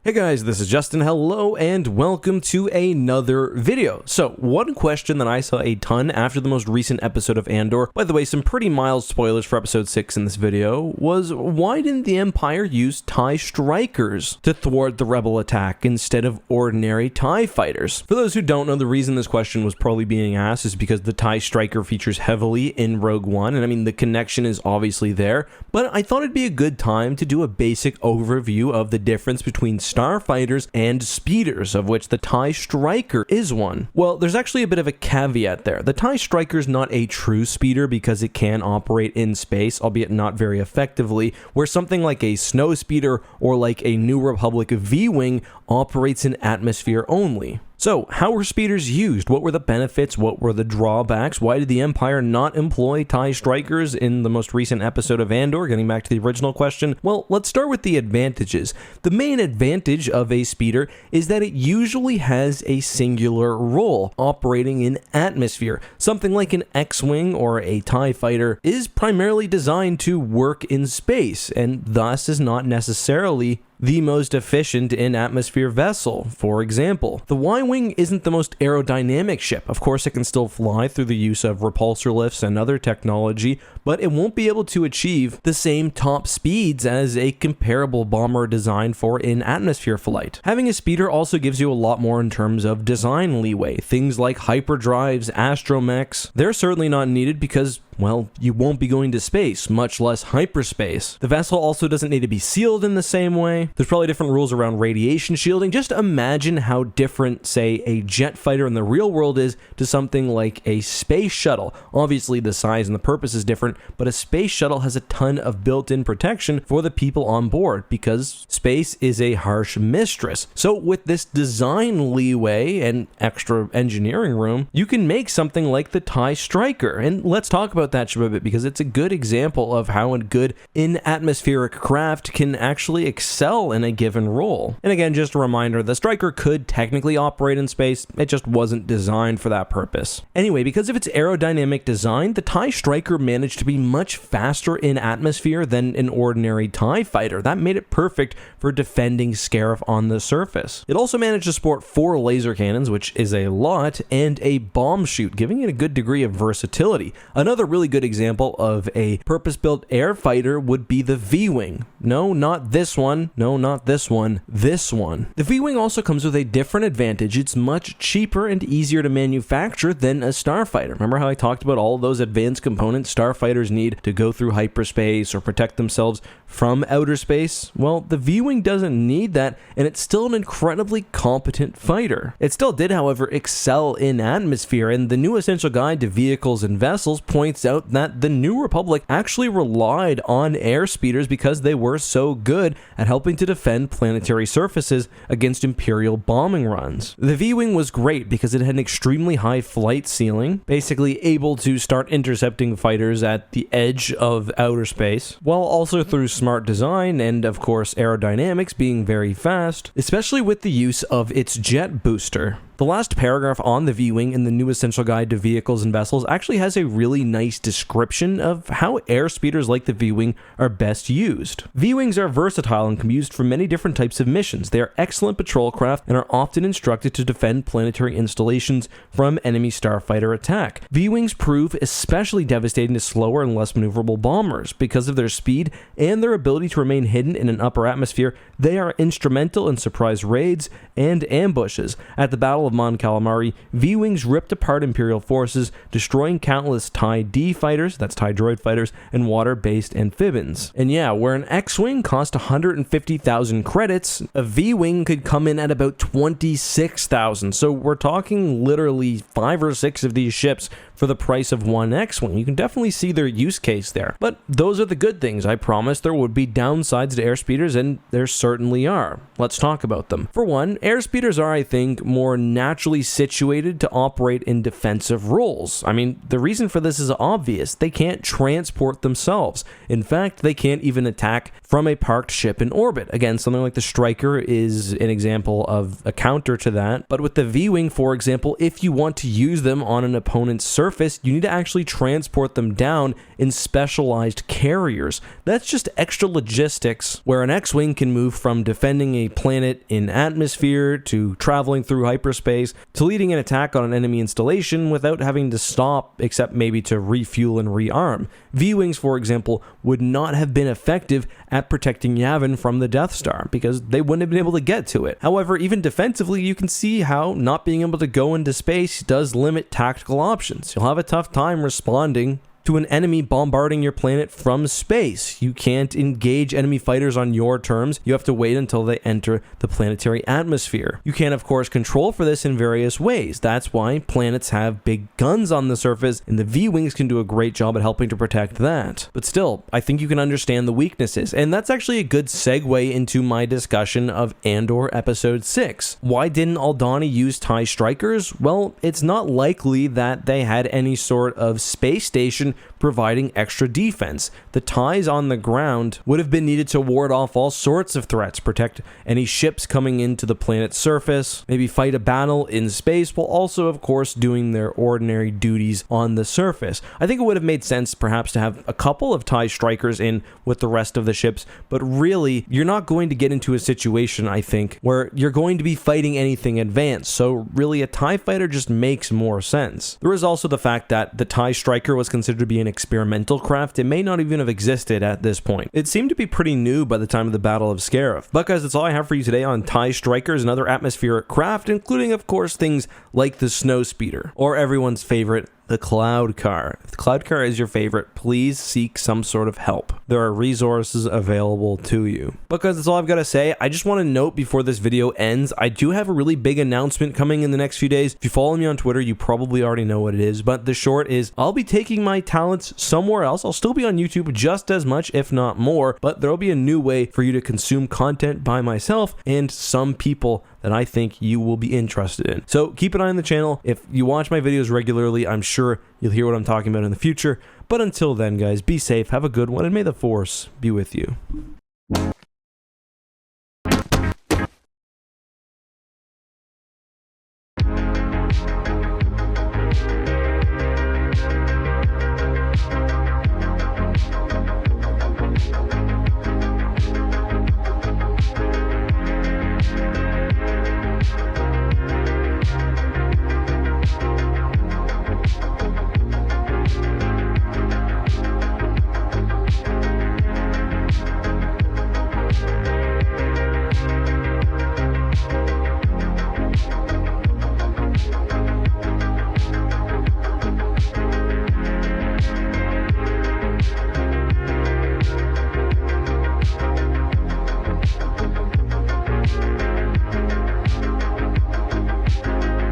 Hey guys, this is Justin. Hello and welcome to another video. So, one question that I saw a ton after the most recent episode of Andor, by the way, some pretty mild spoilers for episode 6 in this video, was why didn't the Empire use TIE strikers to thwart the rebel attack instead of ordinary TIE fighters? For those who don't know, the reason this question was probably being asked is because the TIE striker features heavily in Rogue One, and I mean the connection is obviously there, but I thought it'd be a good time to do a basic overview of the difference between starfighters and speeders, of which the TIE Striker is one. Well, there's actually a bit of a caveat there. The TIE Striker is not a true speeder because it can operate in space, albeit not very effectively, where something like a snow speeder or like a New Republic Vwing operates in atmosphere only. So, how were speeders used? What were the benefits? What were the drawbacks? Why did the Empire not employ TIE strikers in the most recent episode of Andor? Getting back to the original question, well, let's start with the advantages. The main advantage of a speeder is that it usually has a singular role, operating in atmosphere. Something like an X-Wing or a TIE fighter is primarily designed to work in space, and thus is not necessarily the most efficient in-atmosphere vessel. For example, the Y-Wing isn't the most aerodynamic ship. Of course, it can still fly through the use of repulsor lifts and other technology, but it won't be able to achieve the same top speeds as a comparable bomber designed for in-atmosphere flight. Having a speeder also gives you a lot more in terms of design leeway. Things like hyperdrives, astromechs, they're certainly not needed because, well, you won't be going to space, much less hyperspace. The vessel also doesn't need to be sealed in the same way. There's probably different rules around radiation shielding. Just imagine how different, say, a jet fighter in the real world is to something like a space shuttle. Obviously, the size and the purpose is different, but a space shuttle has a ton of built-in protection for the people on board because space is a harsh mistress. So with this design leeway and extra engineering room, you can make something like the TIE Striker. And let's talk about that ship a bit because it's a good example of how a good in-atmospheric craft can actually excel in a given role. And again, just a reminder, the Striker could technically operate in space, it just wasn't designed for that purpose. Anyway, because of its aerodynamic design, the TIE Striker managed to be much faster in atmosphere than an ordinary TIE fighter. That made it perfect for defending Scarif on the surface. It also managed to sport 4 laser cannons, which is a lot, and a bomb chute, giving it a good degree of versatility. Another really good example of a purpose-built air fighter would be the Vwing. No, not this one. No, not this one. This one. The Vwing also comes with a different advantage. It's much cheaper and easier to manufacture than a starfighter. Remember how I talked about all of those advanced components starfighters need to go through hyperspace or protect themselves from outer space? Well, the Vwing doesn't need that, and it's still an incredibly competent fighter. It still did, however, excel in atmosphere, and the new Essential Guide to Vehicles and Vessels points out that the New Republic actually relied on air speeders because they were so good at helping to defend planetary surfaces against Imperial bombing runs. The Vwing was great because it had an extremely high flight ceiling, basically able to start intercepting fighters at the edge of outer space, while also through smart design and, of course, aerodynamics being very fast, especially with the use of its jet booster. The last paragraph on the Vwing in the new Essential Guide to Vehicles and Vessels actually has a really nice description of how air speeders like the Vwing are best used. Vwings are versatile and can be used for many different types of missions. They are excellent patrol craft and are often instructed to defend planetary installations from enemy starfighter attack. Vwings prove especially devastating to slower and less maneuverable bombers. Because of their speed and their ability to remain hidden in an upper atmosphere, they are instrumental in surprise raids and ambushes. At the Battle of Mon Calamari, Vwings ripped apart Imperial forces, destroying countless TIE D fighters, that's TIE droid fighters, and water-based amphibians. And yeah, where an X-Wing cost 150,000 credits, a Vwing could come in at about 26,000. So we're talking literally 5 or 6 of these ships for the price of one X-Wing. You can definitely see their use case there. But those are the good things. I promised there would be downsides to airspeeders, and there certainly are. Let's talk about them. For one, airspeeders are, I think, more naturally situated to operate in defensive roles. I mean, the reason for this is obvious. They can't transport themselves. In fact, they can't even attack from a parked ship in orbit. Again, something like the Striker is an example of a counter to that. But with the Vwing, for example, if you want to use them on an opponent's surface, surface, you need to actually transport them down in specialized carriers. That's just extra logistics, where an X-Wing can move from defending a planet in atmosphere to traveling through hyperspace to leading an attack on an enemy installation without having to stop, except maybe to refuel and rearm. Vwings, for example, would not have been effective at protecting Yavin from the Death Star because they wouldn't have been able to get to it. However, even defensively, you can see how not being able to go into space does limit tactical options. You'll have a tough time responding to an enemy bombarding your planet from space. You can't engage enemy fighters on your terms. You have to wait until they enter the planetary atmosphere. You can, of course, control for this in various ways. That's why planets have big guns on the surface, and the V-Wings can do a great job at helping to protect that. But still, I think you can understand the weaknesses, and that's actually a good segue into my discussion of Andor Episode 6. Why didn't Aldhani use TIE Strikers? Well, it's not likely that they had any sort of space station providing extra defense. The TIEs on the ground would have been needed to ward off all sorts of threats, protect any ships coming into the planet's surface, maybe fight a battle in space, while also, of course, doing their ordinary duties on the surface. I think it would have made sense perhaps to have a couple of TIE Strikers in with the rest of the ships, but really, you're not going to get into a situation, I think, where you're going to be fighting anything advanced, so really a TIE fighter just makes more sense. There is also the fact that the TIE Striker was considered to be an experimental craft. It may not even have existed at this point. It seemed to be pretty new by the time of the Battle of Scarif. But guys, that's all I have for you today on TIE Strikers and other atmospheric craft, including, of course, things like the Snowspeeder, or everyone's favorite, the Cloud Car. If the Cloud Car is your favorite, please seek some sort of help. There are resources available to you. Because that's all I've got to say. I just want to note before this video ends, I do have a really big announcement coming in the next few days. If you follow me on Twitter, you probably already know what it is, but the short is I'll be taking my talents somewhere else. I'll still be on YouTube just as much, if not more, but there'll be a new way for you to consume content by myself and some people that I think you will be interested in. So keep an eye on the channel. If you watch my videos regularly, I'm sure you'll hear what I'm talking about in the future. But until then, guys, be safe, have a good one, and may the Force be with you.